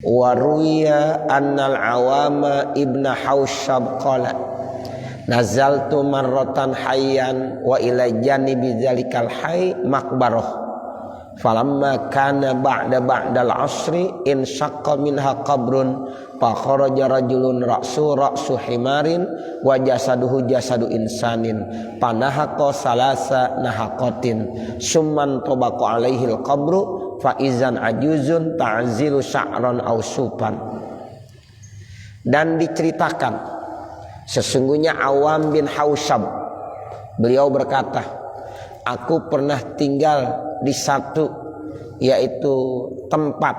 Waruya annal awama ibna Haushab qala nazaltu marratan hayyan wa ila janibi dzalikal hayy maqbarah falamma kana ba'dal asri in syaqqa minha qabrun fa kharaja rajulun ra'su himarin wa jasaduhu jasadu insanin panahaqa salasa nahaqatin summan tabaqa alaihil qabru fa izan ajuzun ta'zilu sya'ran aw supan. Dan diceritakan sesungguhnya Awam bin Haushab beliau berkata, aku pernah tinggal di satu yaitu tempat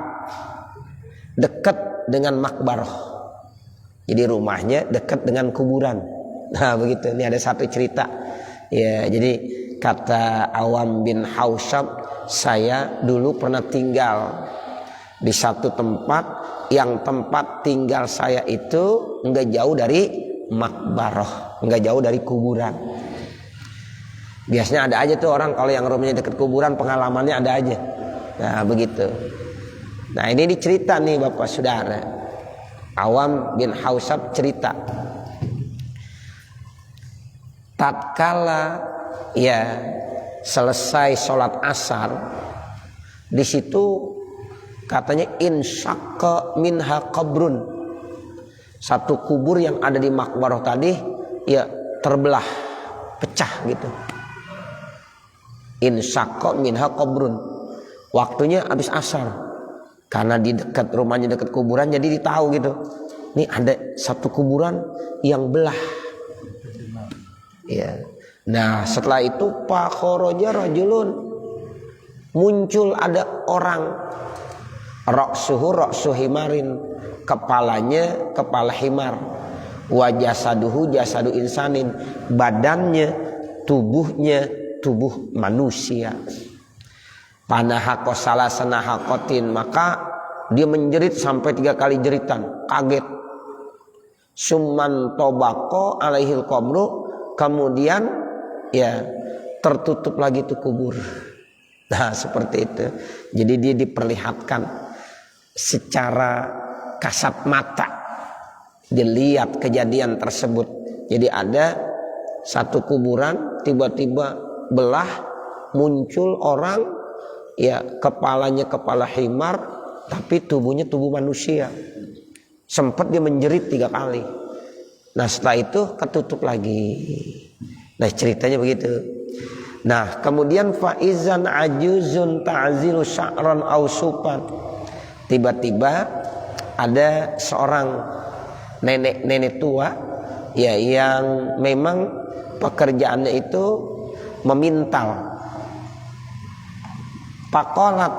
dekat dengan makbarah. Jadi rumahnya dekat dengan kuburan. Nah begitu, ini ada satu cerita. Ya, jadi kata Awam bin Haushab, saya dulu pernah tinggal di satu tempat yang tempat tinggal saya itu enggak jauh dari makbarah, enggak jauh dari kuburan. Biasanya ada aja tuh orang kalau yang rumahnya dekat kuburan pengalamannya ada aja. Nah begitu. Nah ini dicerita nih Bapak Saudara. Awam bin Haushab cerita. Tatkala ya selesai sholat asar, di situ katanya insyaqqa minha qabrun, satu kubur yang ada di makbarah tadi ya terbelah, pecah gitu. Insyaqqa minha qabrun, waktunya habis asar, karena di dekat rumahnya dekat kuburan jadi ditahu gitu, ini ada satu kuburan yang belah ya. Nah setelah itu pak khoroja rajulun, muncul ada orang, ra'su himarin, kepalanya kepala himar, wajah saduhu jasadu insanin, badannya tubuhnya tubuh manusia. Panahaqo salasana haqatin, maka dia menjerit sampai 3 kali jeritan, kaget. Summan tobako alaihil qabru, kemudian ya tertutup lagi tuh kubur. Nah seperti itu. Jadi dia diperlihatkan secara kasat mata, dilihat kejadian tersebut. Jadi ada satu kuburan tiba-tiba belah, muncul orang ya kepalanya kepala himar tapi tubuhnya tubuh manusia. Sempat dia menjerit 3 kali. Nah setelah itu ketutup lagi. Nah ceritanya begitu. Nah kemudian faizan ajuzun ta'zilu sya'ran aw supan, tiba-tiba ada seorang nenek tua ya yang memang pekerjaannya itu memintal. Faqalat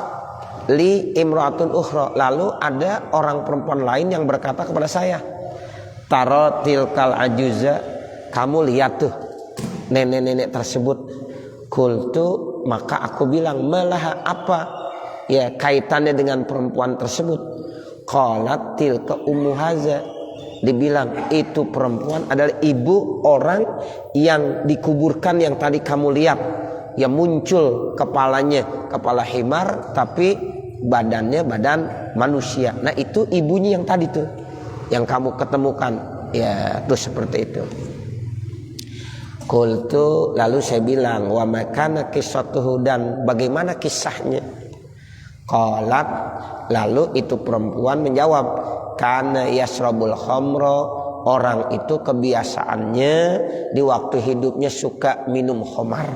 li imra'atun ukhra, lalu ada orang perempuan lain yang berkata kepada saya, taro tilkal ajuza, kamu lihat tuh nenek-nenek tersebut. Kultu, maka aku bilang, malah apa ya kaitannya dengan perempuan tersebut? Qalat tilka ummu haza, dibilang itu perempuan adalah ibu orang yang dikuburkan yang tadi kamu lihat, yang muncul kepalanya kepala himar tapi badannya badan manusia. Nah itu ibunya yang tadi tuh yang kamu ketemukan ya, tuh seperti itu. Qultu, lalu saya bilang, wa makana qissatuhu, dan bagaimana kisahnya? Qalat, lalu itu perempuan menjawab, kana yasrabul khamra, orang itu kebiasaannya di waktu hidupnya suka minum khamar.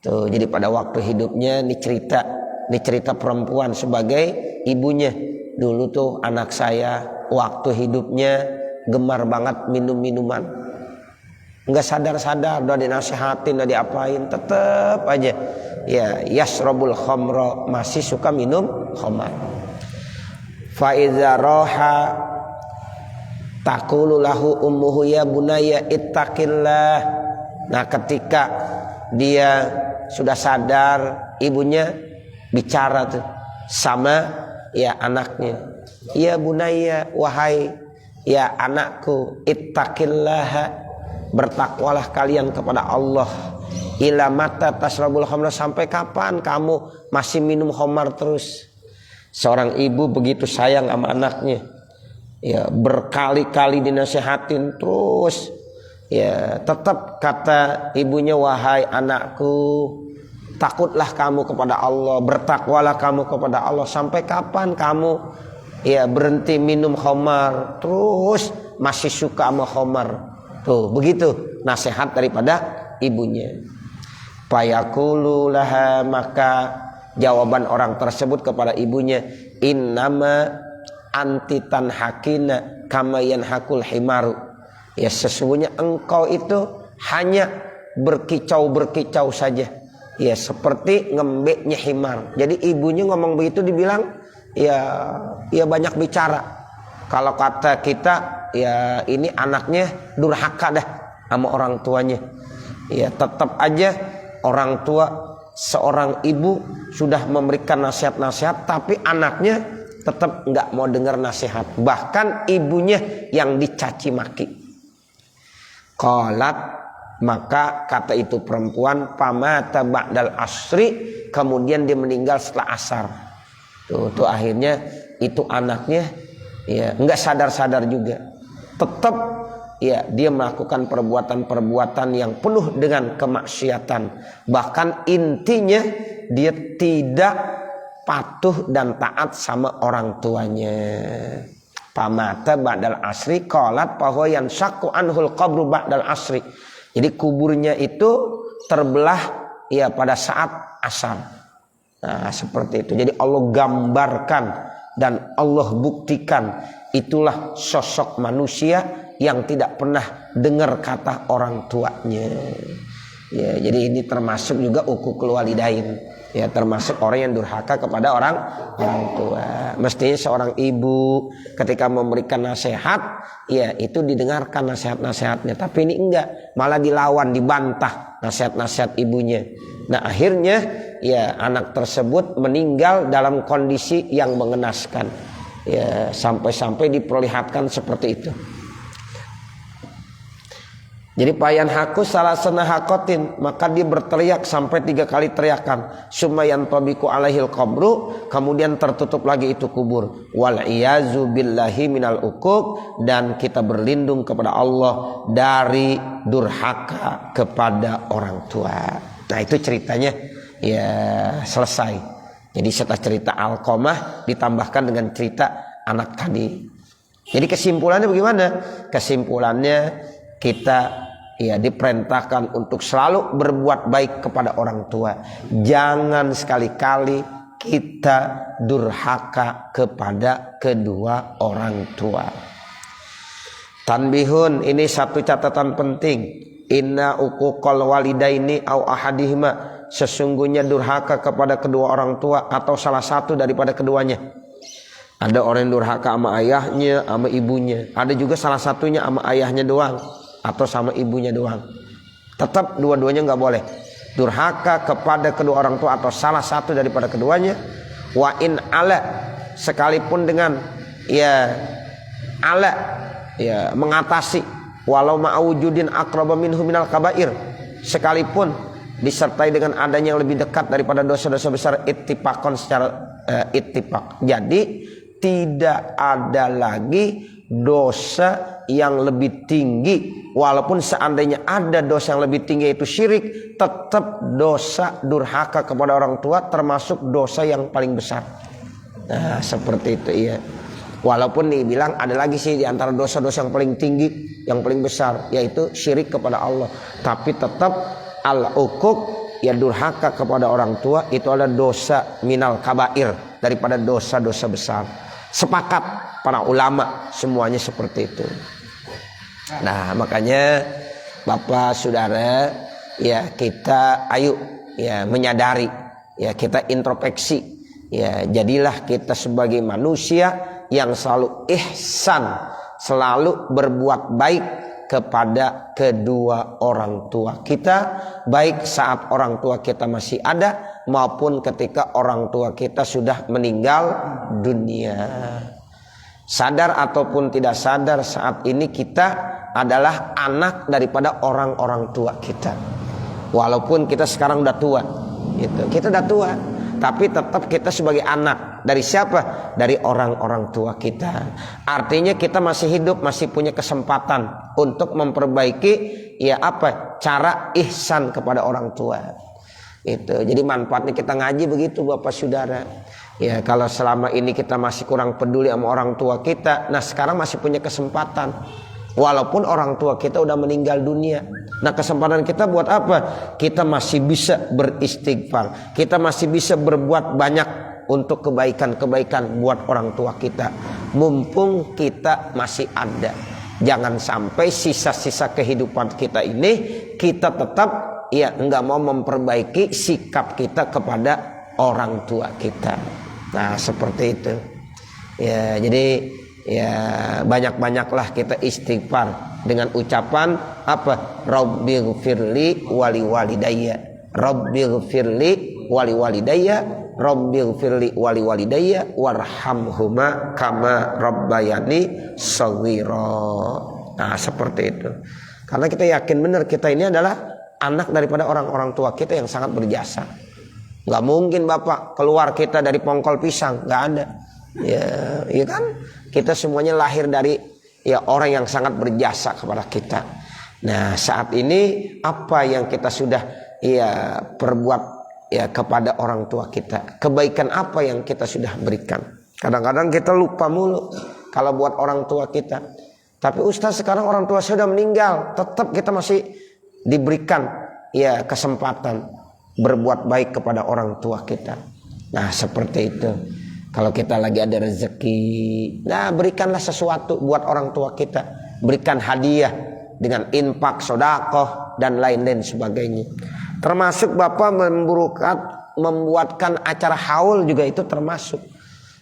Tuh, jadi pada waktu hidupnya ini cerita perempuan sebagai ibunya. Dulu tuh anak saya waktu hidupnya gemar banget minum minuman. Enggak sadar-sadar, udah dinasihatin, udah diapain, tetap aja ya yasrabul khamra, masih suka minum khamar. Fa iza raha taqulu lahu ummuhu ya bunayya ittaqillah. Nah ketika dia sudah sadar, ibunya bicara tuh sama ya anaknya, ya bunayya, wahai ya anakku, ittaqillah, bertakwalah kalian kepada Allah. Ila mata tasrabul khamra, sampai kapan kamu masih minum khamar terus? Seorang ibu begitu sayang sama anaknya, ya berkali-kali dinasehatin terus, ya tetap kata ibunya, wahai anakku, takutlah kamu kepada Allah, bertakwalah kamu kepada Allah. Sampai kapan kamu ya berhenti minum khamar, terus masih suka sama khamar? Tuh begitu nasihat daripada ibunya. Fayaqulu laha, maka jawaban orang tersebut kepada ibunya, innama anti tanhakina kama yanhakul himaru. Ya sesungguhnya engkau itu hanya berkicau-berkicau saja, ya seperti ngembeknya himar. Jadi ibunya ngomong begitu dibilang ya banyak bicara. Kalau kata kita, ya ini anaknya durhaka dah sama orang tuanya. Ya tetap aja orang tua, seorang ibu sudah memberikan nasihat-nasihat, tapi anaknya tetap nggak mau dengar nasihat. Bahkan ibunya yang dicaci maki. Qalat, maka kata itu perempuan, pamata ba'dal asri, kemudian dia meninggal setelah asar. Tuh akhirnya itu anaknya ya nggak sadar-sadar juga. Tetap ya dia melakukan perbuatan-perbuatan yang penuh dengan kemaksiatan. Bahkan intinya dia tidak patuh dan taat sama orang tuanya. Pamata ba'dal asri qalat bahwa yang syakku anhul qabru ba'dal asri. Jadi kuburnya itu terbelah ya pada saat asar. Nah seperti itu. Jadi Allah gambarkan dan Allah buktikan itulah sosok manusia yang tidak pernah dengar kata orang tuanya. Ya, jadi ini termasuk juga uququl walidain. Ya, termasuk orang yang durhaka kepada orang tua. Mestinya seorang ibu ketika memberikan nasihat, ya itu didengarkan nasihat-nasihatnya. Tapi ini enggak, malah dilawan, dibantah nasihat-nasihat ibunya. Nah akhirnya ya anak tersebut meninggal dalam kondisi yang mengenaskan. Ya sampai-sampai diperlihatkan seperti itu. Jadi payan haku salah senahakotin, maka dia berteriak sampai 3 kali teriakan. Sumayan tobiku alaihil qabru, kemudian tertutup lagi itu kubur. Wal iyazu billahi minal uquq, dan kita berlindung kepada Allah dari durhaka kepada orang tua. Nah itu ceritanya ya selesai. Jadi setelah cerita Alqamah ditambahkan dengan cerita anak tadi. Jadi kesimpulannya bagaimana? Kesimpulannya kita ya diperintahkan untuk selalu berbuat baik kepada orang tua. Jangan sekali-kali kita durhaka kepada kedua orang tua. Tanbihun, ini satu catatan penting. Inna uquqal walidaini au ahadihima, sesungguhnya durhaka kepada kedua orang tua atau salah satu daripada keduanya. Ada orang yang durhaka sama ayahnya, sama ibunya. Ada juga salah satunya sama ayahnya doang atau sama ibunya doang. Tetap dua-duanya nggak boleh. Durhaka kepada kedua orang tua atau salah satu daripada keduanya. Wa in ala, sekalipun dengan ya ala ya mengatasi, walau ma'awujudin aqraba minhu minal kabair, sekalipun disertai dengan adanya yang lebih dekat daripada dosa-dosa besar, ittifaqan secara ittifaq. Jadi tidak ada lagi dosa yang lebih tinggi. Walaupun seandainya ada dosa yang lebih tinggi yaitu syirik, tetap dosa durhaka kepada orang tua termasuk dosa yang paling besar. Nah seperti itu ya. Walaupun dibilang ada lagi sih di antara dosa-dosa yang paling tinggi, yang paling besar, yaitu syirik kepada Allah. Tapi tetap al-uquq, ya durhaka kepada orang tua itu adalah dosa minal kabair, daripada dosa-dosa besar. Sepakat para ulama semuanya seperti itu. Nah makanya Bapak Saudara, ya kita ayo ya menyadari, ya kita introspeksi, ya jadilah kita sebagai manusia yang selalu ihsan, selalu berbuat baik kepada kedua orang tua kita, baik saat orang tua kita masih ada maupun ketika orang tua kita sudah meninggal dunia. Sadar ataupun tidak sadar, saat ini kita adalah anak daripada orang-orang tua kita. Walaupun kita sekarang udah tua, gitu. Kita udah tua, tapi tetap kita sebagai anak dari siapa? Dari orang-orang tua kita. Artinya kita masih hidup, masih punya kesempatan untuk memperbaiki ya apa? Cara ihsan kepada orang tua. Itu. Jadi manfaatnya kita ngaji begitu Bapak Saudara. Ya kalau selama ini kita masih kurang peduli sama orang tua kita, nah sekarang masih punya kesempatan. Walaupun orang tua kita udah meninggal dunia. Nah kesempatan kita buat apa? Kita masih bisa beristighfar. Kita masih bisa berbuat banyak untuk kebaikan-kebaikan buat orang tua kita. Mumpung kita masih ada. Jangan sampai sisa-sisa kehidupan kita ini kita tetap ya enggak mau memperbaiki sikap kita kepada orang tua kita. Nah seperti itu. Ya jadi ya banyak-banyaklah kita istighfar dengan ucapan apa? Rabbighfirli wali walidayya. Rabbighfirli wali walidayya. Rabbighfirli wali walidayya warhamhuma kama rabbayani shaghira. Nah, seperti itu. Karena kita yakin benar kita ini adalah anak daripada orang-orang tua kita yang sangat berjasa. Gak mungkin Bapak keluar kita dari pongkol pisang, gak ada. Ya kan? Kita semuanya lahir dari ya orang yang sangat berjasa kepada kita. Nah, saat ini apa yang kita sudah ya perbuat ya kepada orang tua kita? Kebaikan apa yang kita sudah berikan? Kadang-kadang kita lupa mulu kalau buat orang tua kita. Tapi Ustaz sekarang orang tua sudah meninggal, tetap kita masih diberikan ya kesempatan berbuat baik kepada orang tua kita. Nah, seperti itu. Kalau kita lagi ada rezeki, nah berikanlah sesuatu buat orang tua kita. Berikan hadiah dengan infak, sedekah dan lain-lain sebagainya. Termasuk Bapak membuatkan acara haul juga itu termasuk.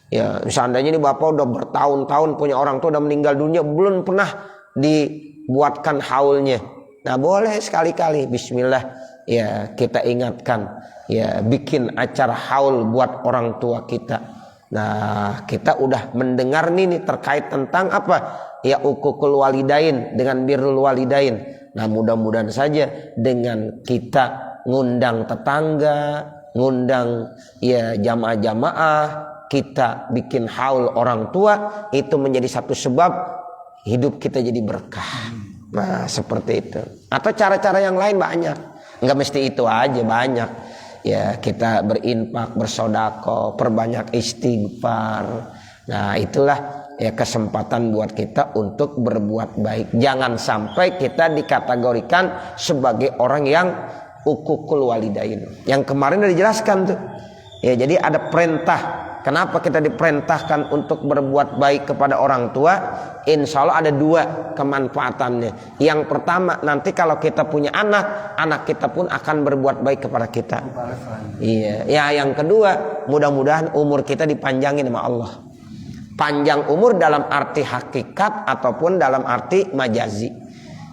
Ya, seandainya ini Bapak udah bertahun-tahun punya orang tua udah meninggal dunia, belum pernah dibuatkan haulnya. Nah, boleh sekali-kali bismillah ya kita ingatkan ya bikin acara haul buat orang tua kita. Nah, kita udah mendengar nih terkait tentang apa? Ya uququl walidain dengan birrul walidain. Nah, mudah-mudahan saja dengan kita ngundang tetangga, ngundang ya jamaah-jamaah, kita bikin haul orang tua, itu menjadi satu sebab hidup kita jadi berkah. Nah, seperti itu. Atau cara-cara yang lain banyak. Enggak mesti itu aja, banyak. Ya kita berinfak, bersedekah, perbanyak istighfar. Nah itulah ya kesempatan buat kita untuk berbuat baik. Jangan sampai kita dikategorikan sebagai orang yang uququl walidain. Yang kemarin udah dijelaskan tuh. Ya jadi ada perintah. Kenapa kita diperintahkan untuk berbuat baik kepada orang tua? Insya Allah ada dua kemanfaatannya. Yang pertama, nanti kalau kita punya anak, anak kita pun akan berbuat baik kepada kita. Iya. Ya, yang kedua, mudah-mudahan umur kita dipanjangin sama Allah. Panjang umur dalam arti hakikat ataupun dalam arti majazi.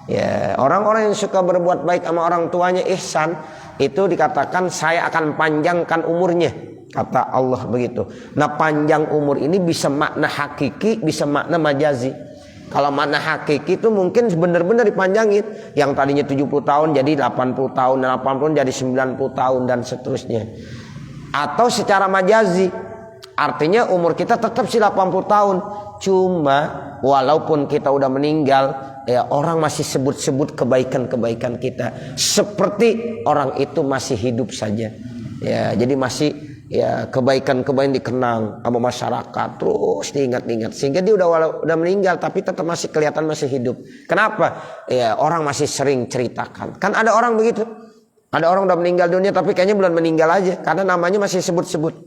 Ya, orang-orang yang suka berbuat baik sama orang tuanya ihsan, itu dikatakan saya akan panjangkan umurnya. Kata Allah begitu. Nah, panjang umur ini bisa makna hakiki, bisa makna majazi. Kalau makna hakiki itu mungkin benar-benar dipanjangin. Yang tadinya 70 tahun jadi 80 tahun, 80 jadi 90 tahun dan seterusnya. Atau secara majazi, artinya umur kita tetap sih 80 tahun. Cuma walaupun kita udah meninggal, ya orang masih sebut-sebut kebaikan-kebaikan kita. Seperti orang itu masih hidup saja. Ya, jadi masih ya kebaikan-kebaikan dikenang sama masyarakat, terus diingat-ingat sehingga dia udah meninggal tapi tetap masih kelihatan masih hidup. Kenapa? Ya orang masih sering ceritakan. Kan ada orang begitu. Ada orang udah meninggal dunia tapi kayaknya belum meninggal aja karena namanya masih sebut-sebut.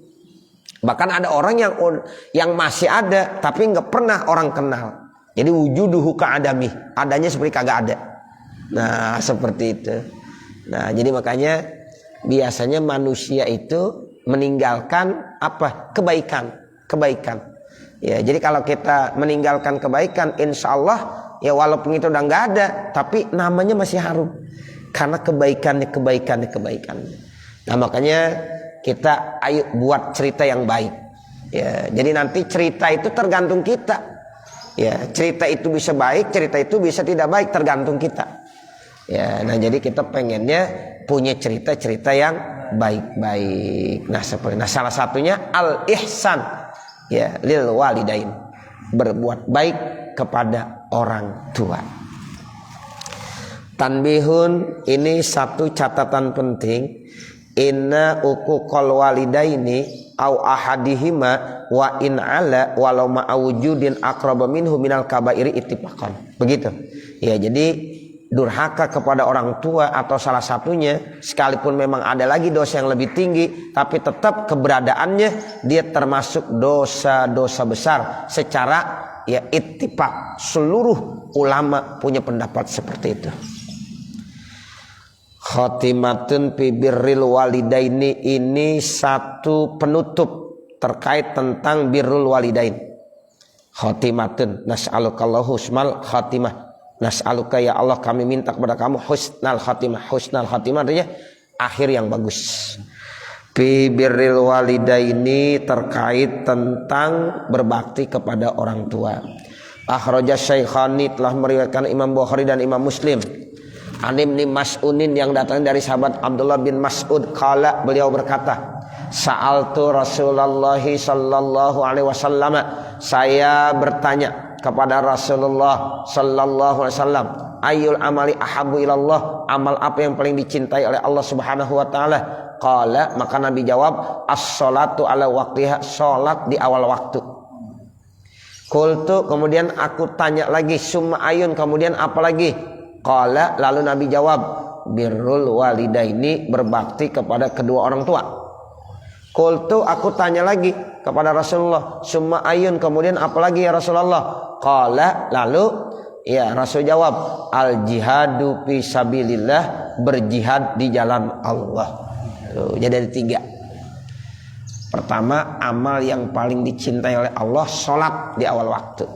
Bahkan ada orang yang masih ada tapi nggak pernah orang kenal. Jadi wujuduhu ka'adami, adanya seperti kagak ada. Nah, seperti itu. Nah, jadi makanya biasanya manusia itu meninggalkan apa? Kebaikan. Ya, jadi kalau kita meninggalkan kebaikan, insya Allah ya walaupun itu udah nggak ada, tapi namanya masih harum karena kebaikannya. Nah makanya kita ayo buat cerita yang baik. Ya, jadi nanti cerita itu tergantung kita. Ya, cerita itu bisa baik, cerita itu bisa tidak baik, tergantung kita. Ya, nah jadi kita pengennya punya cerita-cerita yang baik-baik. Nah, salah satunya al-ihsan ya lil walidain, berbuat baik kepada orang tua. Tanbihun, ini satu catatan penting. Inna uquqal walidaini au ahadihima wa in ala walau ma'awujudin aqraba minhu minal kabairi ittifaqan. Begitu. Ya, jadi durhaka kepada orang tua atau salah satunya, sekalipun memang ada lagi dosa yang lebih tinggi, tapi tetap keberadaannya dia termasuk dosa-dosa besar secara ya ittifaq. Seluruh ulama punya pendapat seperti itu. Khotimatun fi birril walidaini, ini satu penutup terkait tentang birrul walidain. Khotimatun nas'alukallahu husnal khatimah. Nas'aluka ya Allah, kami minta kepada kamu husnal khatimah. Husnal khatimah artinya akhir yang bagus. Fi birril walidaini, terkait tentang berbakti kepada orang tua. Akhraja Syaikhani, telah meriwayatkan Imam Bukhari dan Imam Muslim. Anim ni Mas'unin, yang datang dari sahabat Abdullah bin Mas'ud, qala, beliau berkata, sa'altu Rasulullah sallallahu alaihi wasallam, saya bertanya kepada Rasulullah sallallahu alaihi wasallam, ayyul amali ahabbu ilallah, amal apa yang paling dicintai oleh Allah Subhanahu wa taala? Qala, maka Nabi jawab, as-sholatu ala waqtiha, salat di awal waktu. Qultu, kemudian aku tanya lagi, summa ayun, kemudian apa lagi? Qala, lalu Nabi jawab, birrul walidaini, berbakti kepada kedua orang tua. Qultu, aku tanya lagi kepada Rasulullah, summa ayun, kemudian apa lagi ya Rasulullah? Qala, lalu ya Rasul jawab, al jihadu fi sabilillah, berjihad di jalan Allah. Tuh, jadi ada 3. Pertama, amal yang paling dicintai oleh Allah, sholat di awal waktu.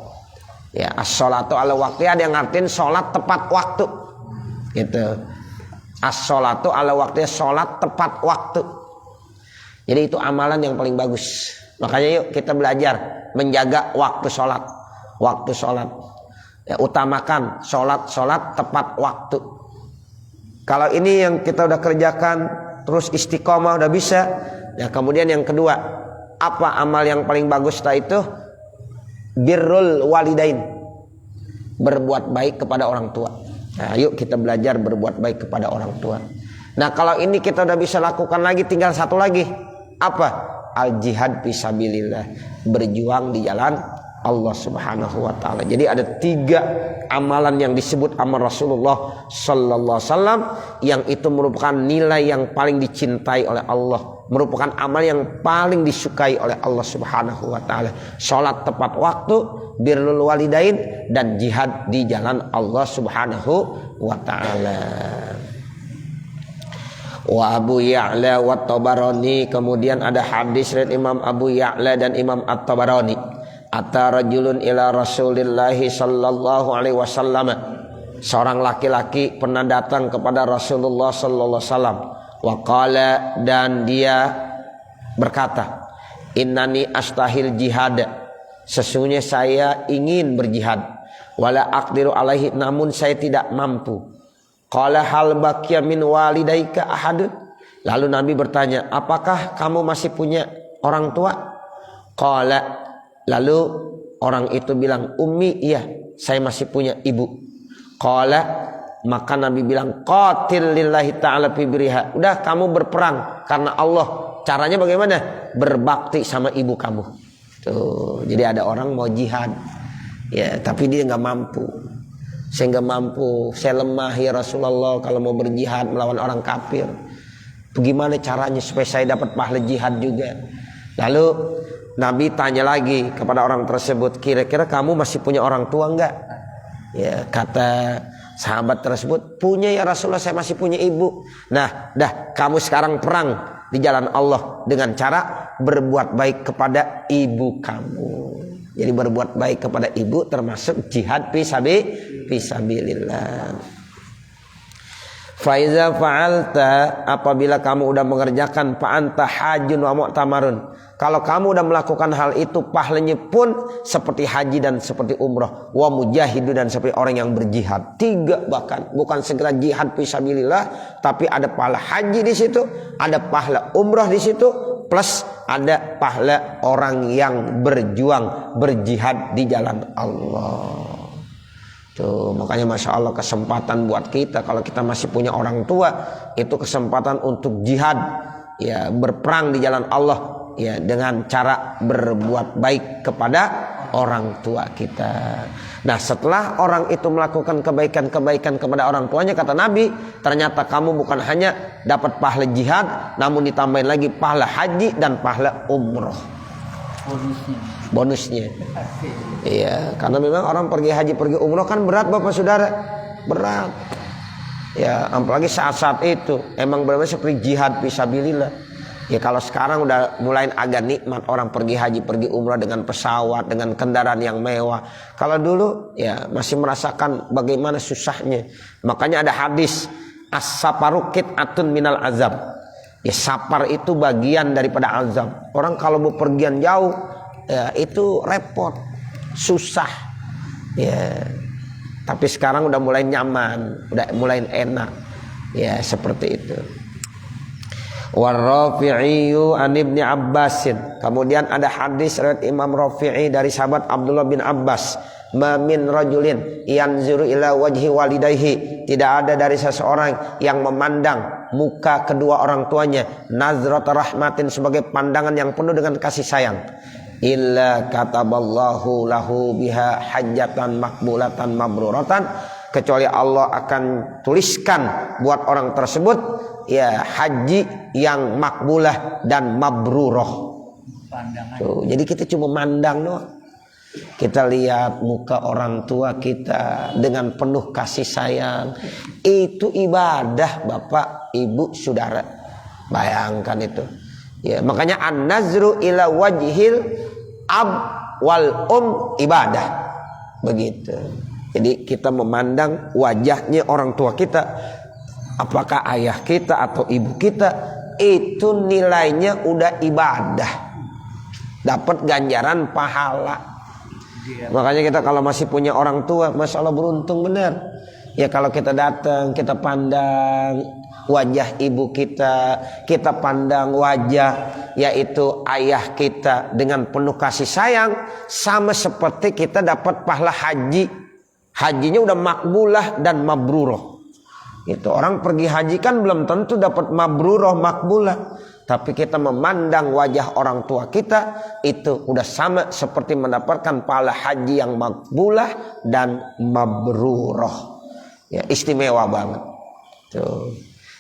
Ya, as-sholatu ala waktu, ada yang ngartiin sholat tepat waktu. Gitu. As-sholatu ala waktu, sholat tepat waktu. Jadi itu amalan yang paling bagus. Makanya yuk kita belajar menjaga waktu sholat. Waktu sholat. Ya, utamakan sholat tepat waktu. Kalau ini yang kita udah kerjakan, terus istiqomah udah bisa. Ya, kemudian yang kedua, apa amal yang paling bagus setelah itu? Birrul walidain, berbuat baik kepada orang tua. Nah, yuk kita belajar berbuat baik kepada orang tua. Nah, kalau ini kita udah bisa lakukan lagi, tinggal satu lagi. Apa? Al jihad fisabilillah, berjuang di jalan Allah Subhanahu wa taala. Jadi ada 3 amalan yang disebut amal Rasulullah sallallahu alaihi wasallam, yang itu merupakan nilai yang paling dicintai oleh Allah, merupakan amal yang paling disukai oleh Allah Subhanahu wa taala. Salat tepat waktu, birrul walidain, dan jihad di jalan Allah Subhanahu wa taala. Wa Abu Ya'la wa Tabarani, kemudian ada hadis riwayat Imam Abu Ya'la dan Imam At-Tabarani. Ata rajulun ila Rasulillahi sallallahu alaihi wasallam, seorang laki-laki pernah datang kepada Rasulullah sallallahu alaihi wasallam. Wa qala, dan dia berkata, innani astahil jihad, sesungguhnya saya ingin berjihad, wala aqdiru alaihi, namun saya tidak mampu. Qala hal baqiya min walidaika ahad, lalu Nabi bertanya, apakah kamu masih punya orang tua? Qala, lalu orang itu bilang, ummi, iya, saya masih punya ibu. Qala, maka Nabi bilang, qatil lillahi ta'ala fi birriha, udah kamu berperang karena Allah. Caranya bagaimana? Berbakti sama ibu kamu. Tuh, jadi ada orang mau jihad, ya, tapi dia nggak mampu. Saya nggak mampu, saya lemah ya Rasulullah kalau mau berjihad melawan orang kafir. Bagaimana caranya supaya saya dapat pahala jihad juga? Lalu Nabi tanya lagi kepada orang tersebut, kira-kira kamu masih punya orang tua enggak? Ya, kata sahabat tersebut, punya ya Rasulullah, saya masih punya ibu. Nah, dah kamu sekarang perang di jalan Allah dengan cara berbuat baik kepada ibu kamu. Jadi berbuat baik kepada ibu termasuk jihad fisabilillah. Faiza fa'alta, apabila kamu udah mengerjakan, fa anta hajjun wa mu'tamarun. Kalau kamu udah melakukan hal itu, pahalanya pun seperti haji dan seperti umrah. Wa mujahidu, dan seperti orang yang berjihad. 3 bahkan, bukan segera jihad fisabilillah, tapi ada pahala haji di situ, ada pahala umrah di situ, plus ada pahala orang yang berjuang berjihad di jalan Allah. Tuh, makanya Masya Allah kesempatan buat kita kalau kita masih punya orang tua, itu kesempatan untuk jihad, ya, berperang di jalan Allah, ya, dengan cara berbuat baik kepada orang tua kita. Nah, setelah orang itu melakukan kebaikan-kebaikan kepada orang tuanya, kata Nabi, ternyata kamu bukan hanya dapat pahala jihad, namun ditambahin lagi pahala haji dan pahala umroh. Bonusnya. Iya, karena memang orang pergi haji, pergi umroh kan berat Bapak Saudara, berat. Ya, apalagi saat-saat itu emang benar-benar seperti jihad fisabilillah. Ya, kalau sekarang udah mulai agak nikmat orang pergi haji, pergi umrah dengan pesawat, dengan kendaraan yang mewah. Kalau dulu ya masih merasakan bagaimana susahnya. Makanya ada hadis, as-safaru qit'atun minal azab. Ya, safar itu bagian daripada azab. Orang kalau bepergian jauh, ya itu repot, susah. Ya, tapi sekarang udah mulai nyaman, udah mulai enak. Ya, seperti itu. War-Rafi'i an Ibni Abbasin. Kemudian ada hadis riwayat Imam Rafi'i dari sahabat Abdullah bin Abbas. Ma min rajulin yanzuru ila wajhi walidayhi. Tidak ada dari seseorang yang memandang muka kedua orang tuanya nazrat rahmatin, sebagai pandangan yang penuh dengan kasih sayang, illa kataballahu lahu biha hajjatan makbulatan mabruratan, kecuali Allah akan tuliskan buat orang tersebut ya haji yang makbulah dan mabruroh. Tuh, jadi kita cuma mandang doang. Kita lihat muka orang tua kita dengan penuh kasih sayang. Itu ibadah Bapak, Ibu, Saudara. Bayangkan itu. Ya, makanya an-nazru ila wajhil ab wal ibadah. Begitu. Jadi kita memandang wajahnya orang tua kita, apakah ayah kita atau ibu kita, itu nilainya udah ibadah. Dapat ganjaran pahala. Makanya kita kalau masih punya orang tua, Masya Allah beruntung benar. Ya, kalau kita datang, kita pandang wajah ibu kita, kita pandang wajah yaitu ayah kita dengan penuh kasih sayang, sama seperti kita dapat pahala haji. Hajinya udah makbulah dan mabruroh. Itu orang pergi haji kan belum tentu dapat mabruroh, makbulah. Tapi kita memandang wajah orang tua kita, itu udah sama seperti mendapatkan pahala haji yang makbulah dan mabruroh. Ya, istimewa banget. Tuh.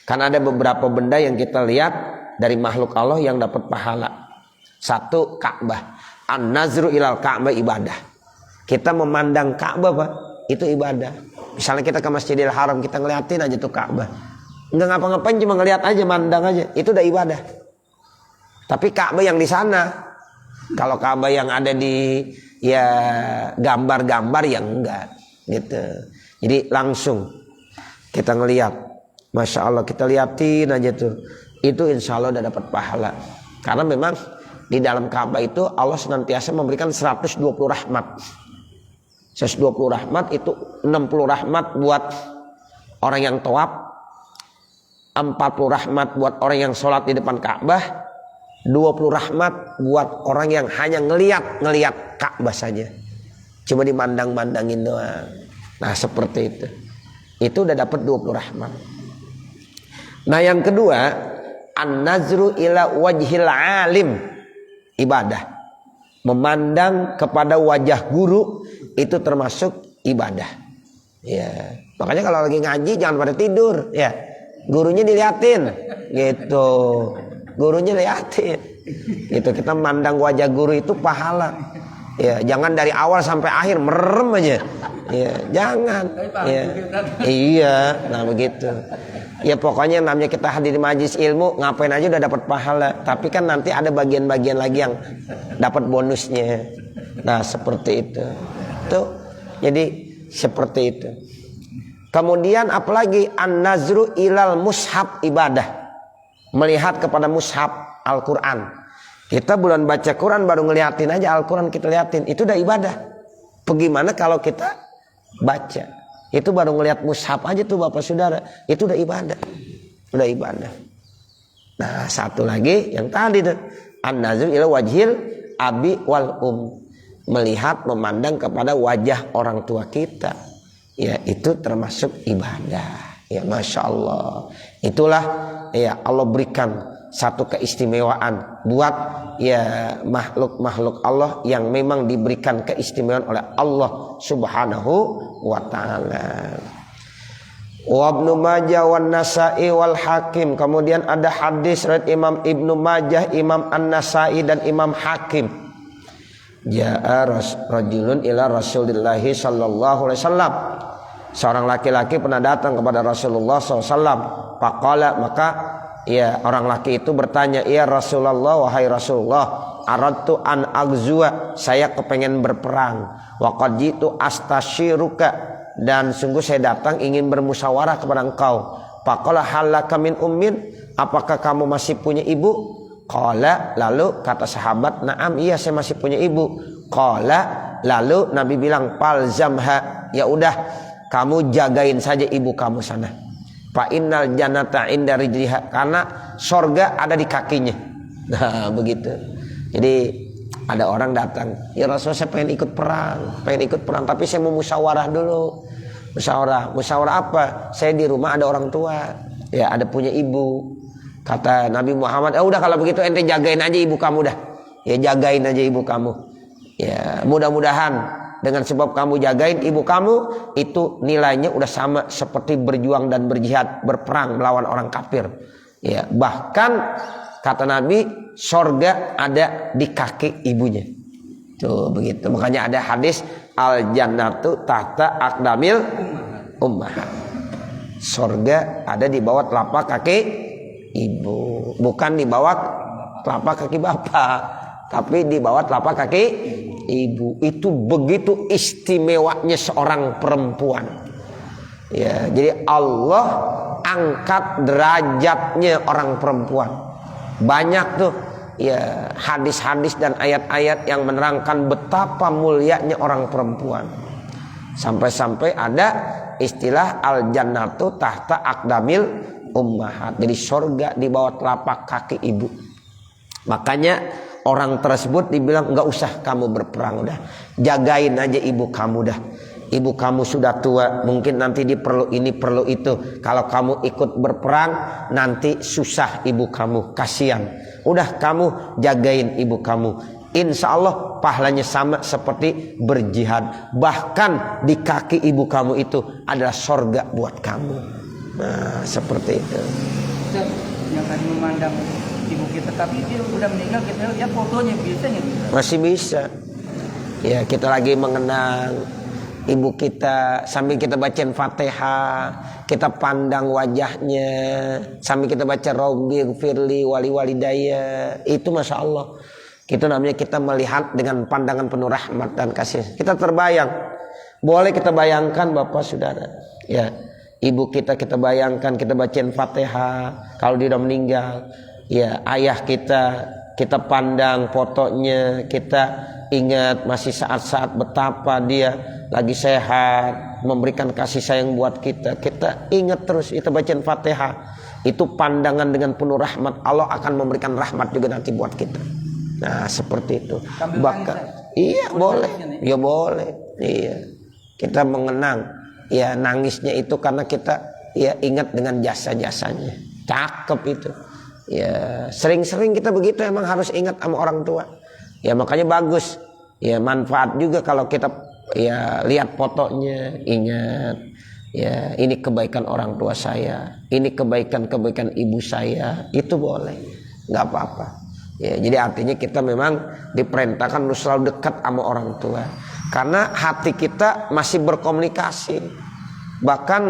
Karena ada beberapa benda yang kita lihat dari makhluk Allah yang dapat pahala. 1, Ka'bah. An-nazru ilal Ka'bah ibadah. Kita memandang Ka'bah, Pak, itu ibadah. Misalnya kita ke Masjidil Haram, kita ngeliatin aja tuh Ka'bah. Enggak ngapa-ngapain, cuma ngeliat aja, mandang aja, itu udah ibadah. Tapi Ka'bah yang di sana. Kalau Ka'bah yang ada di ya gambar-gambar yang enggak gitu. Jadi langsung kita ngeliat, Masya Allah, kita liatin aja tuh, itu insya Allah udah dapat pahala. Karena memang di dalam Ka'bah itu Allah senantiasa memberikan 120 rahmat. 120 rahmat itu 60 rahmat buat orang yang tawaf, 40 rahmat buat orang yang sholat di depan Ka'bah, 20 rahmat buat orang yang hanya ngeliat Ka'bah saja, cuma dimandang-mandangin doang. Nah, seperti itu. Itu udah dapat 20 rahmat. Nah, yang kedua, an-nazru ila wajhil alim, ibadah. Memandang kepada wajah guru itu termasuk ibadah. Ya, makanya kalau lagi ngaji jangan pada tidur, ya. Gurunya diliatin, gitu. Gurunya liatin, gitu. Kita mandang wajah guru itu pahala. Ya, jangan dari awal sampai akhir merem aja. Ya, jangan. Ya. Iya, nah begitu. Ya pokoknya namanya kita hadir di majelis ilmu, ngapain aja udah dapat pahala. Tapi kan nanti ada bagian-bagian lagi yang dapat bonusnya. Nah, seperti itu. Tuh. Jadi seperti itu. Kemudian apalagi an-nazru ilal mushaf ibadah. Melihat kepada mushaf Al-Quran. Kita bulan baca Quran baru ngeliatin aja Al-Quran kita liatin. Itu udah ibadah. Bagaimana kalau kita baca? Itu baru ngeliat mushaf aja tuh Bapak Saudara. Itu udah ibadah. Udah ibadah. Nah satu lagi yang tadi tuh. An-nazru ila wajhil abi wal melihat memandang kepada wajah orang tua kita. Ya itu termasuk ibadah. Ya Masya Allah. Itulah ya Allah berikan satu keistimewaan buat ya makhluk-makhluk Allah yang memang diberikan keistimewaan oleh Allah Subhanahu wa taala. Wa Ibnu Majah wan Nasa'i wal Hakim. Kemudian ada hadis riwayat Imam Ibnu Majah, Imam An-Nasa'i dan Imam Hakim. Ja'a rajulun ila Rasulillah sallallahu alaihi wasallam. Seorang laki-laki pernah datang kepada Rasulullah SAW. Faqala, maka ya orang laki itu bertanya, ya Rasulullah, wahai Rasulullah, aradtu an agzua, saya kepengen berperang. Wa qad jitu astasyiruka, dan sungguh saya datang ingin bermusyawarah kepada engkau. Faqala halaka min ummin, apakah kamu masih punya ibu? Qala, lalu kata sahabat, na'am, iya saya masih punya ibu. Qala, lalu Nabi bilang, falzamha, ya udah kamu jagain saja ibu kamu sana. Fa innal jannata inda rijliha, karena sorga ada di kakinya. Nah begitu. Jadi ada orang datang, ya Rasulullah saya pengen ikut perang, tapi saya mau musyawarah dulu. Musyawarah apa? Saya di rumah ada orang tua, ya ada punya ibu. Kata Nabi Muhammad, udah kalau begitu ente jagain aja ibu kamu dah. Ya jagain aja ibu kamu. Ya mudah-mudahan dengan sebab kamu jagain ibu kamu, itu nilainya udah sama seperti berjuang dan berjihad, berperang melawan orang kafir. Ya, bahkan kata Nabi, sorga ada di kaki ibunya. Tuh begitu. Makanya ada hadis al jannatu tahta aqdamil ummahat. Sorga ada di bawah telapak kaki ibu, bukan di bawah telapak kaki bapak, tapi di bawah telapak kaki ibu. Itu begitu istimewanya seorang perempuan. Ya, jadi Allah angkat derajatnya orang perempuan. Banyak tuh ya hadis-hadis dan ayat-ayat yang menerangkan betapa mulianya orang perempuan. Sampai-sampai ada istilah al jannatu tahta aqdamil ummahat. Jadi surga di bawah telapak kaki ibu. Makanya orang tersebut dibilang enggak usah kamu berperang, udah jagain aja ibu kamu dah. Ibu kamu sudah tua, mungkin nanti diperlu ini perlu itu. Kalau kamu ikut berperang nanti susah ibu kamu, kasihan. Udah kamu jagain ibu kamu. Insya Allah pahalanya sama seperti berjihad. Bahkan di kaki ibu kamu itu adalah sorga buat kamu. Nah seperti itu. Yang tadi memandang ibu kita, tapi dia udah meninggal, kita lihat fotonya biasanya masih bisa. Ya kita lagi mengenang ibu kita sambil kita bacain Fatihah, kita pandang wajahnya sambil kita baca Rabbi firli wali walidayya. Itu Masya Allah. Itu namanya kita melihat dengan pandangan penuh rahmat dan kasih. Kita terbayang. Boleh kita bayangkan Bapak Saudara. Ya, ibu kita bayangkan, kita bacain Fatihah kalau dia udah meninggal. Ya, ayah kita pandang fotonya, kita ingat masih saat-saat betapa dia lagi sehat, memberikan kasih sayang buat kita. Kita ingat terus, kita bacain Fatihah. Itu pandangan dengan penuh rahmat. Allah akan memberikan rahmat juga nanti buat kita. Nah, seperti itu. Bahkan iya boleh. Ya boleh. Iya. Kita mengenang ya nangisnya itu karena kita ya ingat dengan jasa-jasanya. Cakep itu. Ya, sering-sering kita begitu, emang harus ingat sama orang tua. Ya makanya bagus. Ya manfaat juga kalau kita ya lihat fotonya, ingat ya ini kebaikan orang tua saya, ini kebaikan ibu saya, itu boleh, nggak apa-apa. Ya jadi artinya kita memang diperintahkan untuk selalu dekat sama orang tua, karena hati kita masih berkomunikasi. Bahkan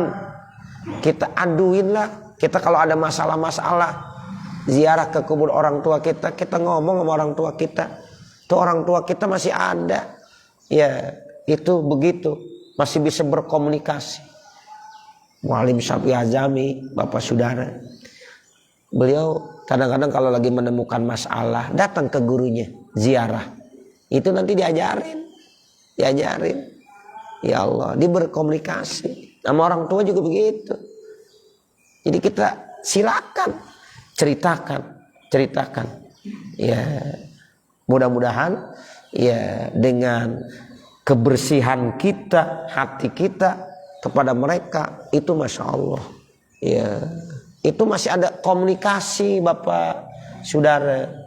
kita aduin lah, kita kalau ada masalah-masalah, ziarah ke kubur orang tua kita ngomong sama orang tua kita, tuh orang tua kita masih ada. Ya itu begitu, masih bisa berkomunikasi. Muallim Syafi'i Azami, Bapak Saudara. Beliau kadang-kadang kalau lagi menemukan masalah datang ke gurunya ziarah. Itu nanti diajarin. Ya Allah, dia berkomunikasi. Sama orang tua juga begitu. Jadi kita silakan ceritakan. Ya, mudah-mudahan ya dengan kebersihan kita, hati kita kepada mereka itu Masya Allah. Ya, itu masih ada komunikasi Bapak Saudara.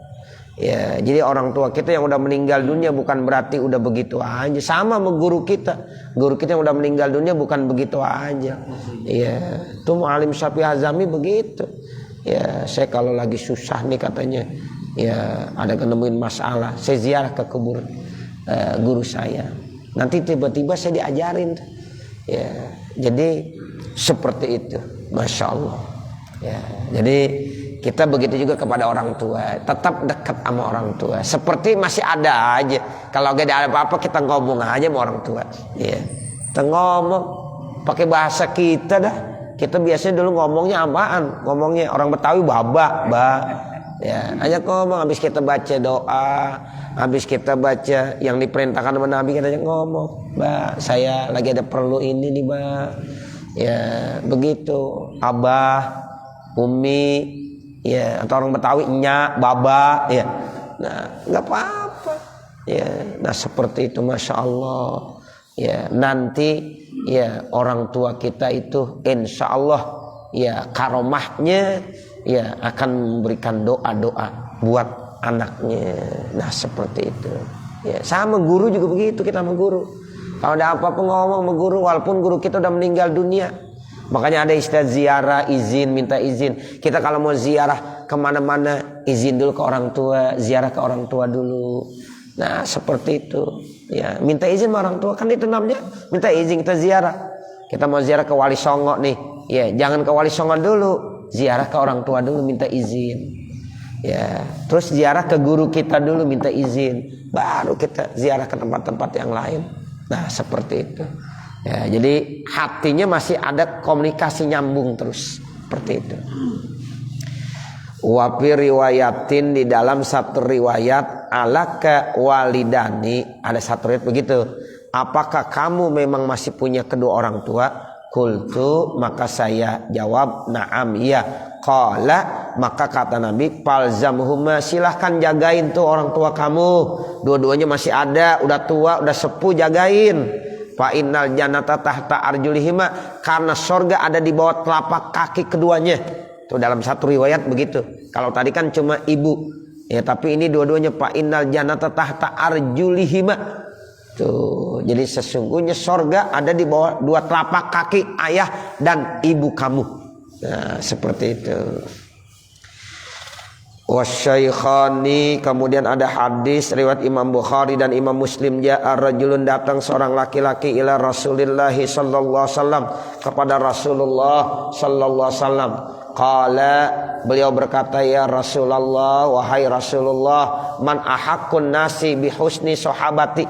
Ya, jadi orang tua kita yang udah meninggal dunia bukan berarti udah begitu aja. Sama sama guru kita yang udah meninggal dunia bukan begitu aja. Ya, itu Muallim Syafi'i Azami begitu. Ya, saya kalau lagi susah nih katanya, ya ada nemuin masalah, saya ziarah ke kubur guru saya. Nanti tiba-tiba saya diajarin. Ya, jadi seperti itu, Masya Allah. Ya, jadi kita begitu juga kepada orang tua, tetap dekat sama orang tua. Seperti masih ada aja. Kalau gak ada apa-apa kita ngomong aja sama orang tua. Ya, kita ngomong pakai bahasa kita dah. Kita biasanya dulu ngomongnya apaan? Ngomongnya orang Betawi baba. Ya, hanya ngomong habis kita baca doa, habis kita baca yang diperintahkan oleh Nabi kita ngomong, "Mbak, saya lagi ada perlu ini nih, Mbak." Ya, begitu. Abah, Umi, ya, atau orang Betawi nya, baba, ya. Nah, enggak apa-apa. Ya, nah seperti itu Masya Allah. Ya, nanti ya orang tua kita itu insya Allah ya karomahnya ya akan memberikan doa-doa buat anaknya. Nah seperti itu. Ya, sama guru juga begitu, kita sama guru. Kalau ada apa-apa ngomong sama guru walaupun guru kita udah meninggal dunia. Makanya ada istilah ziarah, izin, minta izin. Kita kalau mau ziarah kemana-mana izin dulu ke orang tua, ziarah ke orang tua dulu. Nah seperti itu. Ya, minta izin sama orang tua, kan itu namanya minta izin kita ziarah. Kita mau ziarah ke Wali Songo nih, ya jangan ke Wali Songo dulu, ziarah ke orang tua dulu minta izin. Ya, terus ziarah ke guru kita dulu minta izin, baru kita ziarah ke tempat-tempat yang lain. Nah seperti itu. Ya, jadi hatinya masih ada komunikasi nyambung terus seperti itu. Wafi riwayatin, di dalam satu riwayat, alaka walidani, ada satu riwayat begitu. Apakah kamu memang masih punya kedua orang tua? Kultu, maka saya jawab na'am, iya. Qala, maka kata Nabi, palzamhuma, silahkan jagain tuh orang tua kamu. Dua-duanya masih ada, udah tua, udah sepuh, jagain. Fa innal jannata tahta arjulihima, karena surga ada di bawah telapak kaki keduanya. Tuh dalam satu riwayat begitu. Kalau tadi kan cuma ibu, ya tapi ini dua-duanya fa innal jannata tahta arjulihima. Tuh, jadi sesungguhnya surga ada di bawah dua telapak kaki ayah dan ibu kamu. Nah, seperti itu. Wasyaikhani, kemudian ada hadis riwayat Imam Bukhari dan Imam Muslim, ja'a rajulun, datang seorang laki-laki ila Rasulillah sallallahu alaihi wasallam, kepada Rasulullah sallallahu alaihi wasallam. Qala, beliau berkata, ya Rasulullah, wahai Rasulullah, man ahaqqun nasi bi husni sahabati.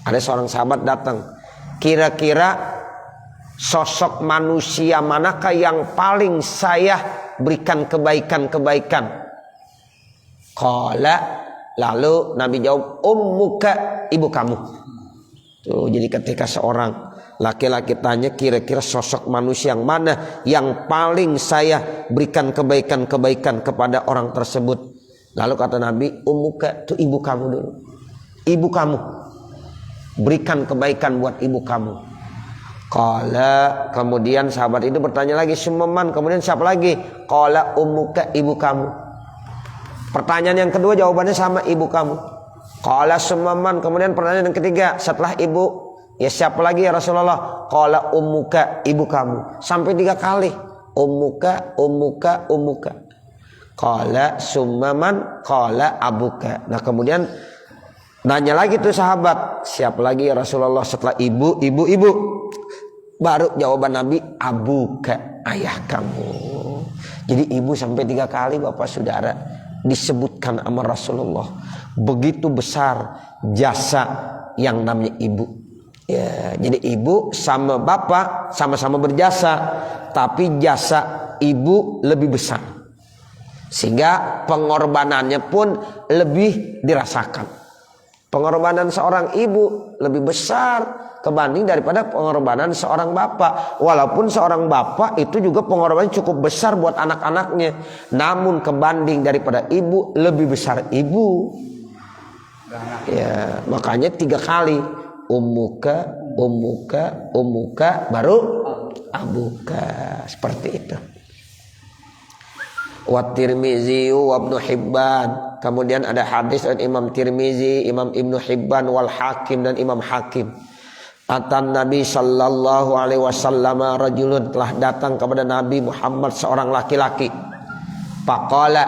Ada seorang sahabat datang, kira-kira sosok manusia manakah yang paling saya berikan kebaikan-kebaikan? Qala, lalu Nabi jawab, ummuka, ibu kamu. Tuh, jadi ketika seorang laki-laki tanya kira-kira sosok manusia yang mana yang paling saya berikan kebaikan-kebaikan kepada orang tersebut, lalu kata Nabi, ummuka, itu ibu kamu dulu. Ibu kamu, berikan kebaikan buat ibu kamu. Qala, kemudian sahabat itu bertanya lagi, summan, kemudian siapa lagi? Qala ummuka, ibu kamu. Pertanyaan yang kedua jawabannya sama, ibu kamu. Qala summan, kemudian pertanyaan yang ketiga setelah ibu, ya siapa lagi ya Rasulullah? Qala ummuka, ibu kamu. Sampai 3 kali. Ummuka, ummuka, ummuka. Qala summan, qala abuka. Nah kemudian nanya lagi tuh sahabat, siapa lagi ya Rasulullah setelah ibu, ibu, ibu? Baru jawaban Nabi, abuka, ayah kamu. Jadi ibu sampai 3 kali Bapak Saudara disebutkan sama Rasulullah. Begitu besar jasa yang namanya ibu. Ya, jadi ibu sama bapak sama-sama berjasa, tapi jasa ibu lebih besar. Sehingga pengorbanannya pun lebih dirasakan. Pengorbanan seorang ibu lebih besar kebanding daripada pengorbanan seorang bapak. Walaupun seorang bapak itu juga pengorbanan cukup besar buat anak-anaknya, namun kebanding daripada ibu lebih besar ibu. Ya, makanya 3 kali ummuka, ummuka, ummuka, baru abuka, seperti itu. Wa Tirmizi wa Ibnu Hibban. Kemudian ada hadis dari Imam Tirmizi, Imam Ibnu Hibban, wal Hakim dan Imam Hakim. Atan Nabi sallallahu alaihi wasallam rajulun, telah datang kepada Nabi Muhammad seorang laki-laki. Faqala,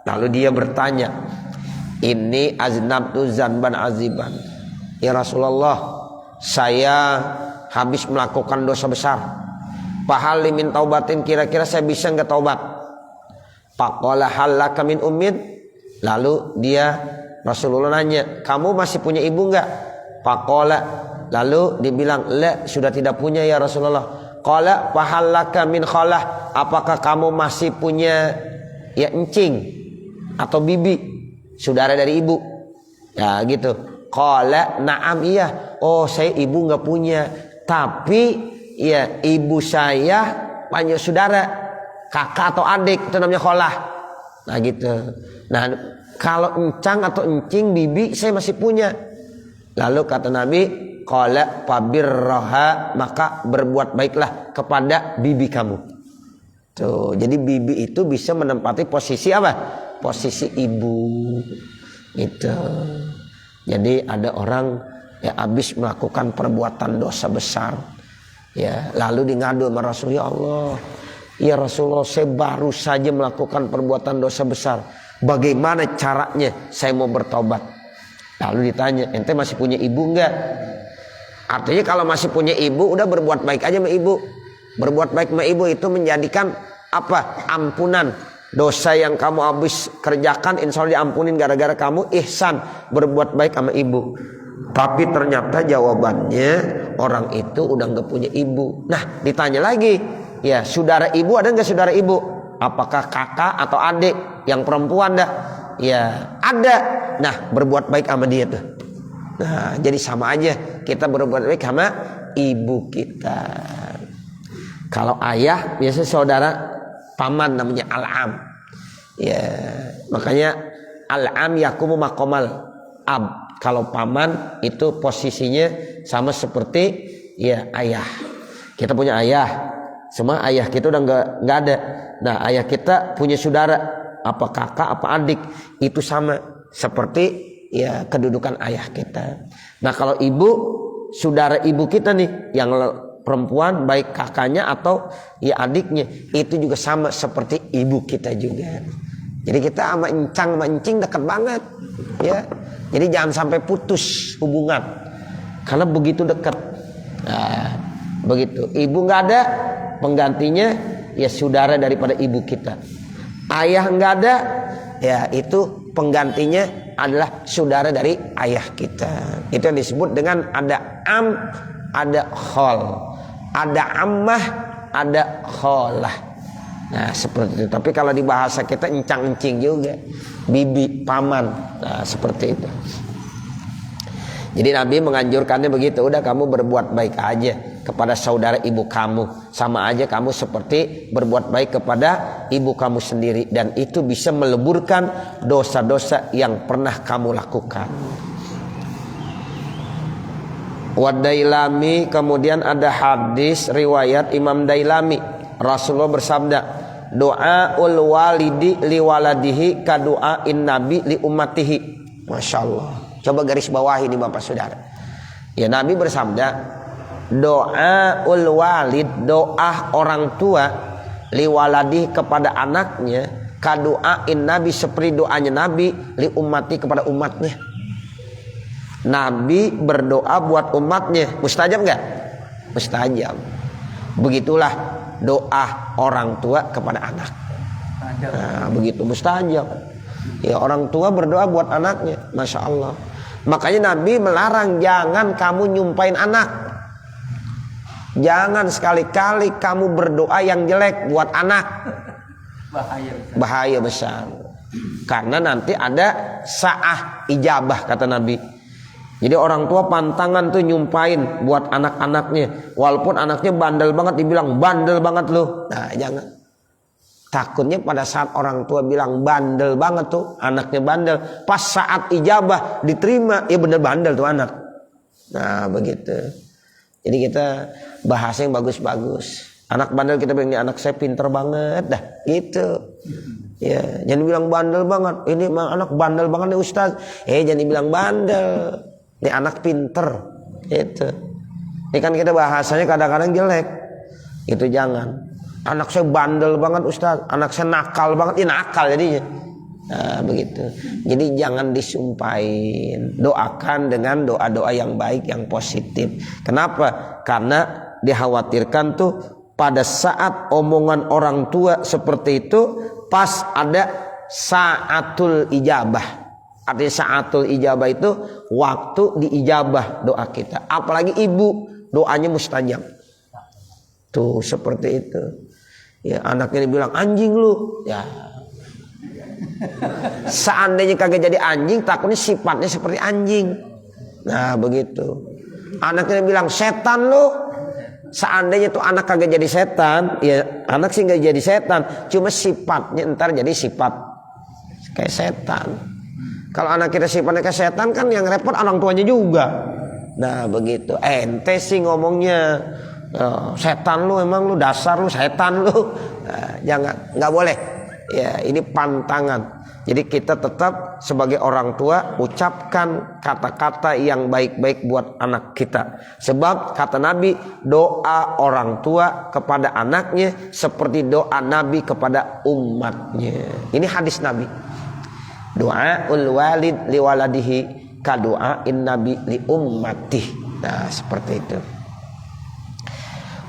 lalu dia bertanya, inni aznabtu zanban aziban. Ya Rasulullah, saya habis melakukan dosa besar. Fahal min taubatin, kira-kira saya bisa enggak taubat? Faqala hal laka min ummin. Lalu dia Rasulullah nanya, kamu masih punya ibu enggak? Faqala, lalu dibilang, la, sudah tidak punya ya Rasulullah. Qala fahal laka min khalah, apakah kamu masih punya ya encing atau bibi, saudara dari ibu? Ya gitu. Qala na'am, iya. Oh, saya ibu enggak punya, tapi ya ibu saya banyak saudara, kakak atau adik, itu namanya kholah. Nah gitu. Nah, kalau encang atau encing bibi saya masih punya. Lalu kata Nabi, qala fabirraha, maka berbuat baiklah kepada bibi kamu. Tuh, jadi bibi itu bisa menempati posisi apa? Posisi ibu. Gitu. Jadi ada orang ya habis melakukan perbuatan dosa besar, ya lalu ngadu sama Rasul, ya Allah, ya Rasulullah, saya baru saja melakukan perbuatan dosa besar, bagaimana caranya saya mau bertobat? Lalu ditanya, ente masih punya ibu enggak? Artinya kalau masih punya ibu, udah berbuat baik aja sama ibu. Berbuat baik sama ibu itu menjadikan apa? Ampunan. Dosa yang kamu habis kerjakan insya Allah diampunin gara-gara kamu ihsan berbuat baik sama ibu. Tapi ternyata jawabannya orang itu udah nggak punya ibu. Nah ditanya lagi, ya saudara ibu ada nggak saudara ibu? Apakah kakak atau adik yang perempuan dah? Ya ada. Nah berbuat baik sama dia tuh. Nah jadi sama aja kita berbuat baik sama ibu kita. Kalau ayah biasanya saudara paman namanya al-am. Ya, makanya al-am yakumu maqamal ab. Kalau paman itu posisinya sama seperti ya ayah. Kita punya ayah. Semua ayah kita udah enggak ada. Nah, ayah kita punya saudara, apa kakak, apa adik, itu sama seperti ya kedudukan ayah kita. Nah, kalau ibu, saudara ibu kita nih yang perempuan, baik kakaknya atau ya adiknya, itu juga sama seperti ibu kita juga. Jadi kita sama encang sama encing dekat banget ya. Jadi jangan sampai putus hubungan karena begitu dekat. Nah, begitu. Ibu nggak ada, penggantinya ya saudara daripada ibu kita. Ayah nggak ada, ya itu penggantinya adalah saudara dari ayah kita. Itu yang disebut dengan ada am, ada khol. Ada ammah, ada kholah. Nah seperti itu. Tapi kalau di bahasa kita encang-encing juga, bibi, paman. Nah seperti itu. Jadi Nabi menganjurkannya begitu. Udah kamu berbuat baik aja kepada saudara ibu kamu. Sama aja kamu seperti berbuat baik kepada ibu kamu sendiri. Dan itu bisa meleburkan dosa-dosa yang pernah kamu lakukan. Wadailami, kemudian ada hadis riwayat Imam Dailami, Rasulullah bersabda, doaul walidi li waladihi ka doain nabi li ummatihi. Masya Allah. Coba garis bawahi ini Bapak Saudara. Ya Nabi bersabda, doaul walid, doa orang tua li waladihi kepada anaknya, ka doain nabi seperti doanya Nabi li ummati kepada umatnya. Nabi berdoa buat umatnya, mustajab enggak? Mustajab. Begitulah doa orang tua kepada anak. Nah, begitu mustajab. Ya orang tua berdoa buat anaknya, masya Allah. Makanya Nabi melarang, jangan kamu nyumpain anak. Jangan sekali-kali kamu berdoa yang jelek buat anak. Bahaya besar. Karena nanti ada sa'ah ijabah kata Nabi. Jadi orang tua pantangan tuh nyumpain buat anak-anaknya. Walaupun anaknya bandel banget, dibilang bandel banget lu. Nah jangan. Takutnya pada saat orang tua bilang bandel banget tuh, anaknya bandel. Pas saat ijabah diterima, ya bener bandel tuh anak. Nah begitu. Jadi kita bahasa yang bagus-bagus. Anak bandel kita bilang, anak saya pinter banget dah. Gitu. Ya, jangan bilang bandel banget. Ini anak bandel banget nih Ustaz. Jangan bilang bandel. Ini anak pinter. Itu. Ini kan kita bahasanya kadang-kadang jelek. Itu jangan. Anak saya bandel banget Ustaz. Anak saya nakal banget. Ini nakal jadinya. Nah begitu. Jadi jangan disumpahin. Doakan dengan doa-doa yang baik, yang positif. Kenapa? Karena dikhawatirkan tuh pada saat omongan orang tua seperti itu, pas ada sa'atul ijabah. Artinya sa'atul ijabah itu waktu diijabah doa kita. Apalagi ibu, doanya mustajab. Tuh seperti itu. Ya anaknya dibilang anjing lu. Ya. Seandainya kagak jadi anjing, takutnya sifatnya seperti anjing. Nah begitu. Anaknya bilang setan lu. Seandainya tuh anak kagak jadi setan, ya anak sih nggak jadi setan, cuma sifatnya ntar jadi sifat kayak setan. Kalau anak kita sifatnya kayak setan kan yang repot orang tuanya juga. Nah begitu. Ente sih ngomongnya setan lu, emang lu dasar lu setan lu. Nah, jangan, nggak boleh. Ya ini pantangan. Jadi kita tetap sebagai orang tua ucapkan kata-kata yang baik-baik buat anak kita. Sebab kata Nabi, doa orang tua kepada anaknya seperti doa Nabi kepada umatnya. Ini hadis Nabi. Doaul walid li waladihi ka doain Nabi li ummati. Nah, seperti itu.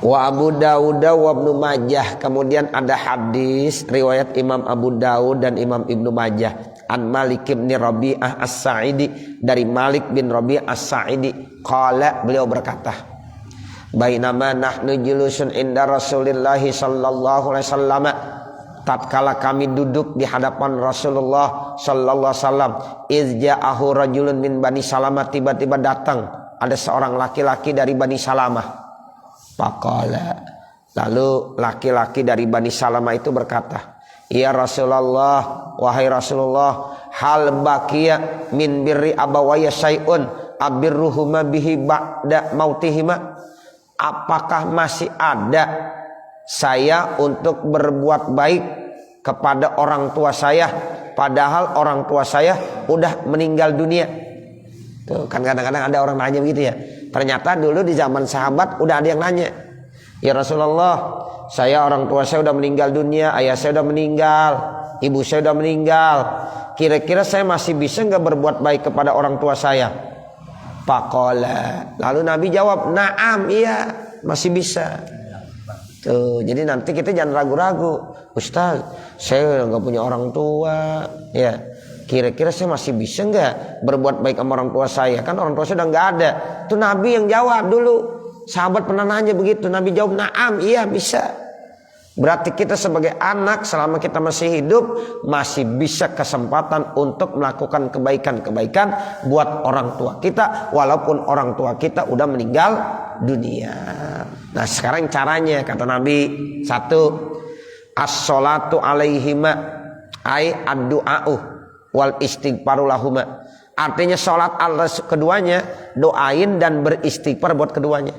Wa Abu Dawud wa Ibnu Majah. Kemudian ada hadis riwayat Imam Abu Dawud dan Imam Ibnu Majah an Malik bin Rabi'ah As-Sa'idi, dari Malik bin Rabi'ah As-Sa'idi qala, beliau berkata, bainama nahnu julusun inda Rasulillah sallallahu alaihi wasallam, tatkala kami duduk di hadapan Rasulullah sallallahu alaihi wasallam, iz ja'ahu rajulun min Bani Salamah, tiba-tiba datang ada seorang laki-laki dari Bani Salamah. Faqala, lalu laki-laki dari Bani Salamah itu berkata, ya Rasulullah, wahai Rasulullah, hal baqiya min birri abawaya syai'un abirruhuma bihi ba'da mautihima. Apakah masih ada saya untuk berbuat baik kepada orang tua saya padahal orang tua saya udah meninggal dunia? Tuh kan kadang-kadang ada orang nanya begitu ya. Ternyata dulu di zaman sahabat udah ada yang nanya, ya Rasulullah, saya orang tua saya udah meninggal dunia, ayah saya udah meninggal, ibu saya udah meninggal, kira-kira saya masih bisa nggak berbuat baik kepada orang tua saya? Faqala, lalu Nabi jawab, na'am, iya masih bisa. Tuh, jadi nanti kita jangan ragu-ragu, Ustaz, saya nggak punya orang tua, ya. Kira-kira saya masih bisa nggak berbuat baik sama orang tua saya? Kan orang tua saya udah nggak ada. Itu Nabi yang jawab dulu. Sahabat pernah nanya begitu. Nabi jawab, na'am, iya bisa. Berarti kita sebagai anak selama kita masih hidup masih bisa kesempatan untuk melakukan kebaikan-kebaikan buat orang tua kita, walaupun orang tua kita udah meninggal dunia. Nah sekarang caranya kata Nabi, satu, as-sholatu alaihima ay ad-du'a'u wal istighfaru lahuma. Artinya sholat atas keduanya, doain dan beristighfar buat keduanya.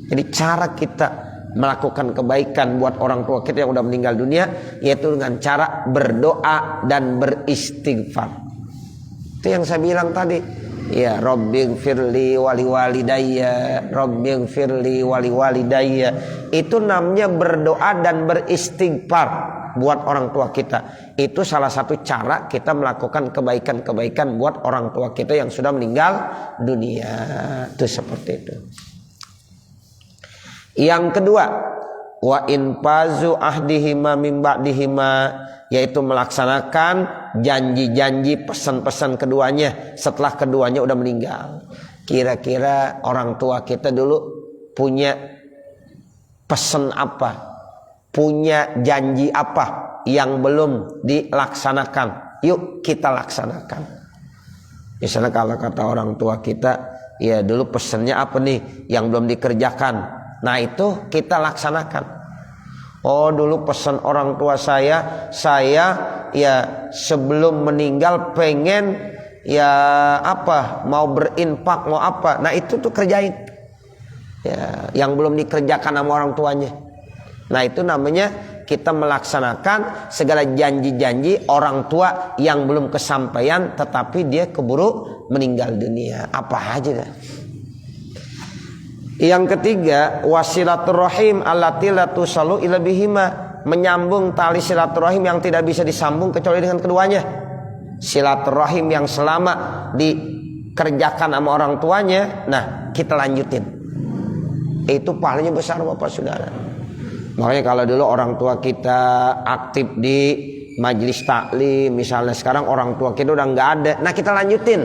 Jadi cara kita melakukan kebaikan buat orang tua kita yang udah meninggal dunia yaitu dengan cara berdoa dan beristighfar. Itu yang saya bilang tadi. Ya Rabbighfirli wali walidayya, Rabbighfirli wali walidayya. Itu namanya berdoa dan beristighfar buat orang tua kita. Itu salah satu cara kita melakukan kebaikan-kebaikan buat orang tua kita yang sudah meninggal dunia. Itu seperti itu. Yang kedua, wa infazu ahdihima min ba'dihima, yaitu melaksanakan janji-janji pesan-pesan keduanya setelah keduanya udah meninggal. Kira-kira orang tua kita dulu punya pesan apa, punya janji apa yang belum dilaksanakan, yuk kita laksanakan. Misalnya kalau kata orang tua kita, ya dulu pesannya apa nih yang belum dikerjakan, nah itu kita laksanakan. Oh dulu pesan orang tua saya ya sebelum meninggal pengen ya apa, mau berinfak mau apa, nah itu tuh kerjain ya, yang belum dikerjakan sama orang tuanya. Nah itu namanya kita melaksanakan segala janji-janji orang tua yang belum kesampaian tetapi dia keburu meninggal dunia. Apa aja dah. Yang ketiga, wasilaturrahim allati la tusallu illa bihima, menyambung tali silaturahim yang tidak bisa disambung kecuali dengan keduanya. Silaturahim yang selama dikerjakan sama orang tuanya, nah kita lanjutin. Itu pahalanya besar Bapak Saudara. Makanya kalau dulu orang tua kita aktif di majelis taklim misalnya, sekarang orang tua kita udah nggak ada, nah kita lanjutin.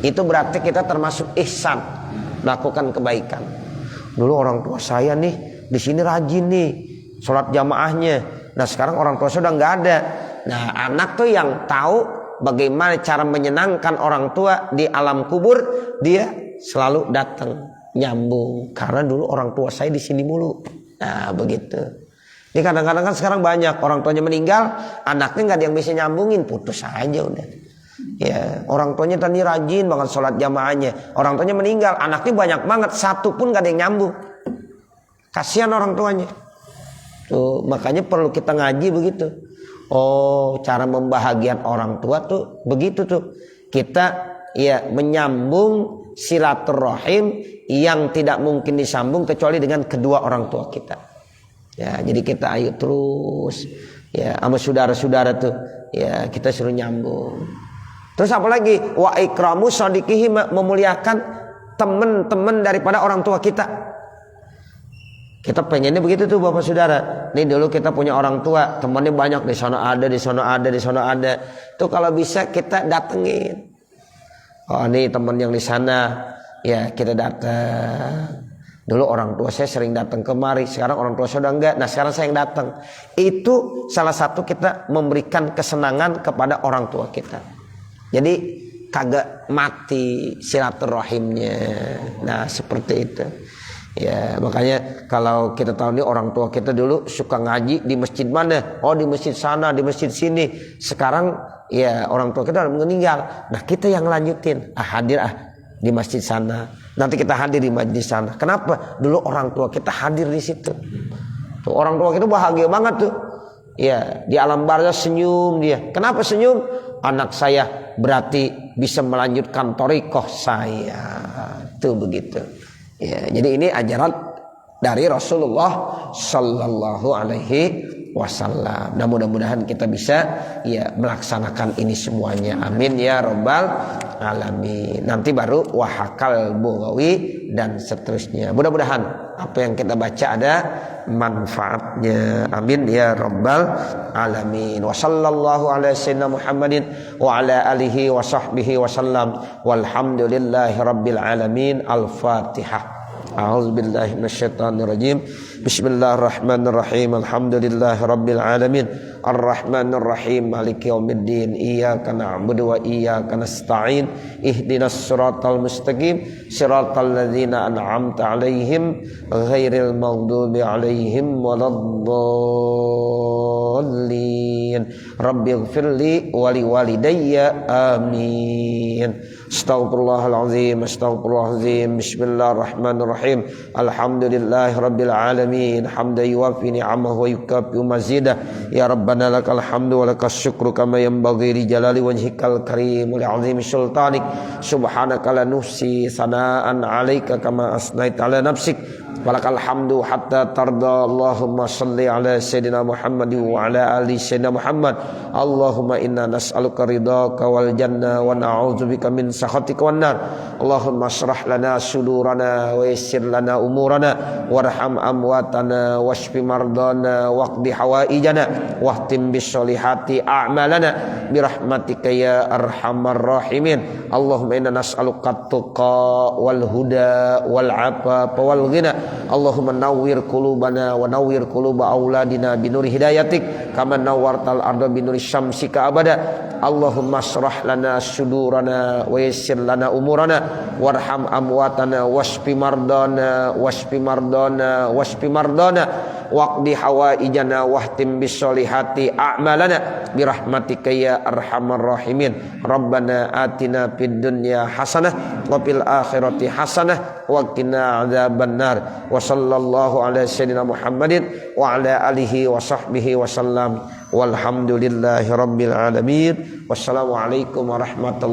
Itu berarti kita termasuk ihsan, melakukan kebaikan. Dulu orang tua saya nih di sini rajin nih sholat jamaahnya, nah sekarang orang tua saya udah nggak ada. Nah anak tuh yang tahu bagaimana cara menyenangkan orang tua di alam kubur, dia selalu datang nyambung karena dulu orang tua saya di sini mulu. Nah begitu. Ini kadang-kadang kan sekarang banyak orang tuanya meninggal, anaknya nggak ada yang bisa nyambungin, putus aja udah. Ya orang tuanya tadi rajin banget sholat jamaahnya, orang tuanya meninggal, anaknya banyak banget, satu pun nggak ada yang nyambung. Kasihan orang tuanya. Tuh makanya perlu kita ngaji begitu. Oh cara membahagiakan orang tua tuh begitu tuh. Kita ya menyambung silaturahim yang tidak mungkin disambung kecuali dengan kedua orang tua kita. Ya, jadi kita ayo terus ya sama saudara-saudara tuh ya kita suruh nyambung. Terus apa lagi? Wa ikramu shadiqihi, memuliakan teman-teman daripada orang tua kita. Kita pengennya begitu tuh Bapak Saudara. Nih dulu kita punya orang tua, temannya banyak, di sana ada, di sana ada, di sana ada. Tuh kalau bisa kita datengin. Oh nih teman yang di sana, ya kita datang. Dulu orang tua saya sering datang kemari, sekarang orang tua saya udah enggak. Nah sekarang saya yang datang. Itu salah satu kita memberikan kesenangan kepada orang tua kita. Jadi kagak mati silaturahimnya. Nah seperti itu. Ya makanya kalau kita tahu nih orang tua kita dulu suka ngaji di masjid mana? Oh di masjid sana, di masjid sini. Sekarang ya orang tua kita udah meninggal. Nah kita yang lanjutin. Hadir di masjid sana. Nanti kita hadir di masjid sana. Kenapa? Dulu orang tua kita hadir di situ. Tuh, orang tua kita bahagia banget tuh. Ya di alam barzah senyum dia. Kenapa senyum? Anak saya berarti bisa melanjutkan thariqah saya. Tuh begitu. Ya, jadi ini ajaran dari Rasulullah Sallallahu Alaihi Wasallam. Dan mudah-mudahan kita bisa ya melaksanakan ini semuanya. Amin ya Rabbal Alamin. Nanti baru wahakal Bughawi dan seterusnya. Mudah-mudahan apa yang kita baca ada manfaatnya. Amin ya Rabbal Alamin. Wa sallallahu ala sayyidina Muhammadin wa ala alihi wa sahbihi wa sallam. Walhamdulillahi rabbil alamin. Al-Fatihah. A'udzu billahi minasyaitonir rajim. Bismillahirrahmanirrahim. Alhamdulillahi rabbil alamin. Arrahmanir rahim. Maliki yaumiddin. Iyyaka na'budu wa iyyaka nasta'in. Ihdinas siratal mustaqim. Siratal ladzina an'amta 'alaihim ghairil maghdubi 'alaihim waladdallin. Rabbighfirli wa liwalidayya. Amin. Astaghfirullahalazim. Astaghfirullahalazim. Bismillahirrahmanirrahim. Alhamdulillahi rabbil alamin. Hamdan yuwafi ni'amahu wa yukafi mazidah. Ya Rabbana lakal hamdu wa lakas syukru kama yanbaghi li jalali wajhikal karim wa li'azimi sultanik. Subhanaka la nuhsi sana'an 'alaika kama asnaita 'ala nafsik. walakal hamdu hatta tarda. Allahumma salli ala sayyidina Muhammad wa ala ali sayyidina Muhammad. Allahumma inna nas'aluka ridhaka wal jannah wa na'udzubika min sakhatika wan nar. Allahumma shrah lana sudurana wa yassir lana umurana warham amwatana washfi mardana waqdi hawaijana wahtim bisolihati a'malana birahmatika ya arhamar rahimin. Allahumma inna nas'aluka tuqa wal huda wal afafa wal ghina. Allahumma nawwir qulubana wa nawwir quluba auladina binuri hidayatik kama nawwartal arda binuri syamsika abada. Allahumma shrah lana sudurana wa yassir lana umurana warham amwatana washfi mardana waqdi hawaijana wahtim bisolihati a'malana birahmatika ya arhamar rahimin. Rabbana atina fid dunya hasanah wa fil akhirati hasanah wa qina adzabannar. Wa sallallahu ala sayyidina Muhammadin wa ala alihi wa sahbihi wa sallam. Walhamdulillahi rabbil alamin. Wassalamualaikum warahmatullahi